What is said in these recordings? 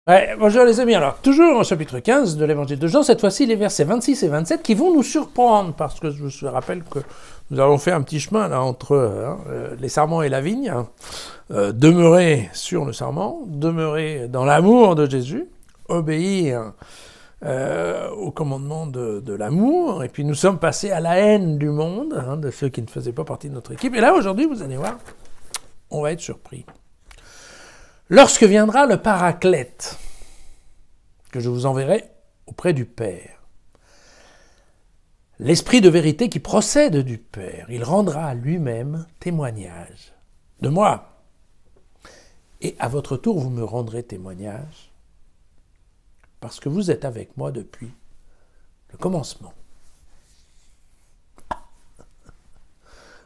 Ouais, bonjour les amis, alors toujours au chapitre 15 de l'évangile de Jean, cette fois-ci les versets 26 et 27 qui vont nous surprendre, parce que je vous rappelle que nous avons fait un petit chemin là entre les sarments et la vigne, demeurer sur le sarment, demeurer dans l'amour de Jésus, obéir au commandement de l'amour, et puis nous sommes passés à la haine du monde, de ceux qui ne faisaient pas partie de notre équipe, et là aujourd'hui vous allez voir, on va être surpris. Lorsque viendra le Paraclète, que je vous enverrai auprès du Père, l'Esprit de vérité qui procède du Père, il rendra lui-même témoignage de moi. Et à votre tour, vous me rendrez témoignage, parce que vous êtes avec moi depuis le commencement.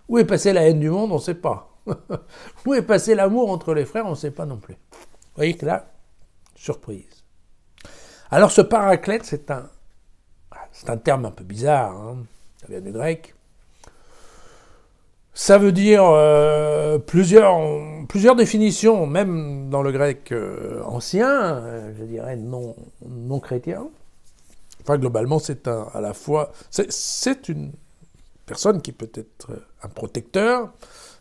Où est passée la haine du monde, on ne sait pas. Où est passé l'amour entre les frères, on ne sait pas non plus. Vous voyez que là, surprise. Alors ce paraclète, c'est un terme un peu bizarre, ça vient du grec. Ça veut dire plusieurs définitions, même dans le grec ancien, je dirais non chrétien. Enfin, globalement, c'est à la fois... C'est une personne qui peut être un protecteur.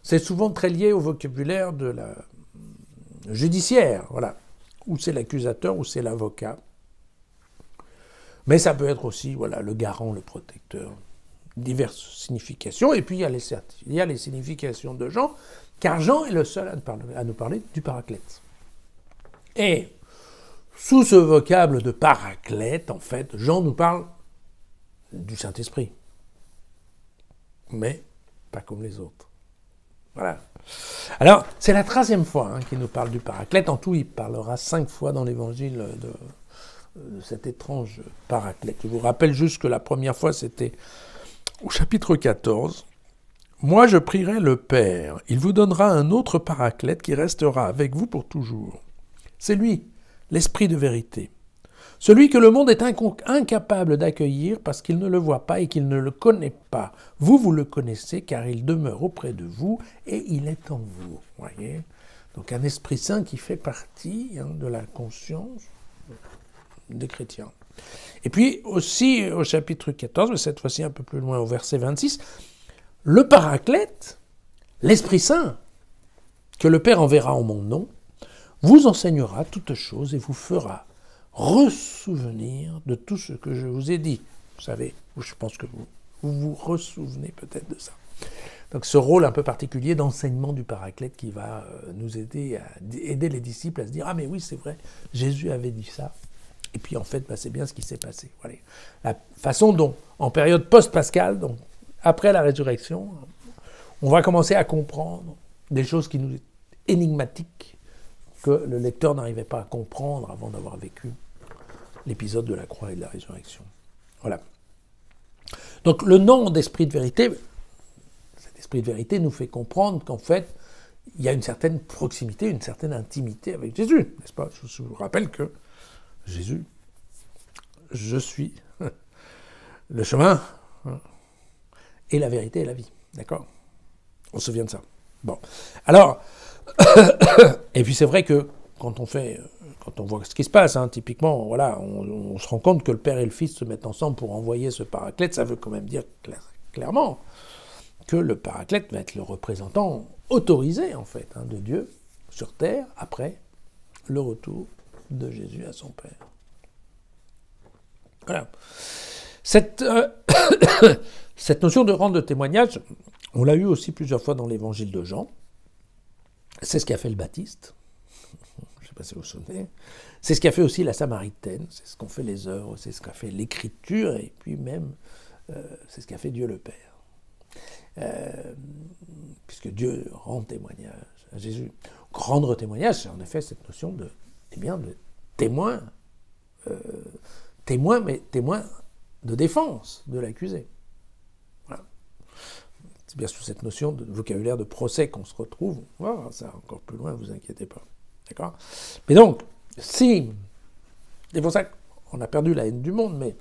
C'est souvent très lié au vocabulaire de la judiciaire, voilà. Ou c'est l'accusateur, ou c'est l'avocat. Mais ça peut être aussi, voilà, le garant, le protecteur. Diverses significations. Et puis, il y a les significations de Jean, car Jean est le seul à nous parler du Paraclète. Et sous ce vocable de Paraclète, en fait, Jean nous parle du Saint-Esprit. Mais pas comme les autres. Voilà. Alors, c'est la 13e fois qu'il nous parle du Paraclète. En tout, il parlera 5 fois dans l'évangile de cet étrange Paraclète. Je vous rappelle juste que la première fois, c'était au chapitre 14. « Moi, je prierai le Père. Il vous donnera un autre Paraclète qui restera avec vous pour toujours. C'est lui, l'Esprit de vérité. Celui que le monde est incapable d'accueillir parce qu'il ne le voit pas et qu'il ne le connaît pas. Vous, vous le connaissez car il demeure auprès de vous et il est en vous. » Voyez ? Donc un Esprit Saint qui fait partie de la conscience des chrétiens. Et puis aussi au chapitre 14, mais cette fois-ci un peu plus loin au verset 26, le Paraclète, l'Esprit Saint, que le Père enverra en mon nom, vous enseignera toutes choses et vous fera ressouvenir de tout ce que je vous ai dit. Vous savez, je pense que vous vous ressouvenez peut-être de ça. Donc ce rôle un peu particulier d'enseignement du Paraclète qui va nous aider à aider les disciples à se dire « Ah mais oui, c'est vrai, Jésus avait dit ça. » Et puis en fait, c'est bien ce qui s'est passé. Voilà. La façon dont, en période post-pascale, donc après la résurrection, on va commencer à comprendre des choses qui nous énigmatiques, que le lecteur n'arrivait pas à comprendre avant d'avoir vécu l'épisode de la croix et de la résurrection. Voilà. Donc le nom d'Esprit de vérité, cet Esprit de vérité nous fait comprendre qu'en fait, il y a une certaine proximité, une certaine intimité avec Jésus, n'est-ce pas ? Je vous rappelle que Jésus, je suis le chemin et la vérité et la vie, d'accord ? On se souvient de ça. Bon, alors... Et puis c'est vrai que quand on voit ce qui se passe, typiquement, voilà, on se rend compte que le Père et le Fils se mettent ensemble pour envoyer ce Paraclète. Ça veut quand même dire clairement que le Paraclète va être le représentant autorisé, en fait, de Dieu sur terre après le retour de Jésus à son Père. Voilà. Cette notion de rendre témoignage, on l'a eu aussi plusieurs fois dans l'évangile de Jean. C'est ce qu'a fait le Baptiste, je ne sais pas si vous vous souvenez, c'est ce qu'a fait aussi la Samaritaine, c'est ce qu'ont fait les œuvres, c'est ce qu'a fait l'Écriture, et puis même, c'est ce qu'a fait Dieu le Père. Puisque Dieu rend témoignage à Jésus. Rendre témoignage, c'est en effet cette notion de témoin, mais témoin de défense de l'accusé. Voilà. C'est bien sous cette notion de vocabulaire de procès qu'on se retrouve. On va voir ça encore plus loin, ne vous inquiétez pas. D'accord ? Mais donc, c'est pour ça qu'on a perdu la haine du monde, mais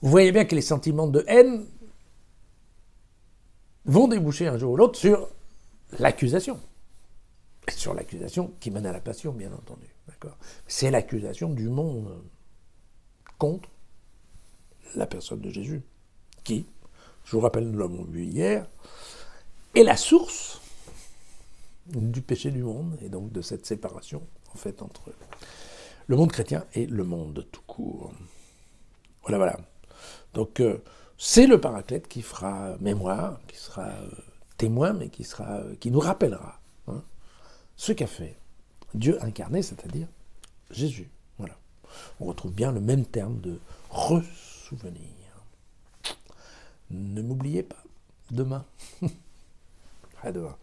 vous voyez bien que les sentiments de haine vont déboucher un jour ou l'autre sur l'accusation. Et sur l'accusation qui mène à la passion, bien entendu. D'accord ? C'est l'accusation du monde contre la personne de Jésus, qui, je vous rappelle, nous l'avons vu hier, est la source du péché du monde, et donc de cette séparation, en fait, entre le monde chrétien et le monde tout court. Voilà. Donc, c'est le Paraclète qui fera mémoire, qui sera témoin, mais qui nous rappellera ce qu'a fait Dieu incarné, c'est-à-dire Jésus. Voilà. On retrouve bien le même terme de ressouvenir. Ne m'oubliez pas, demain. À demain.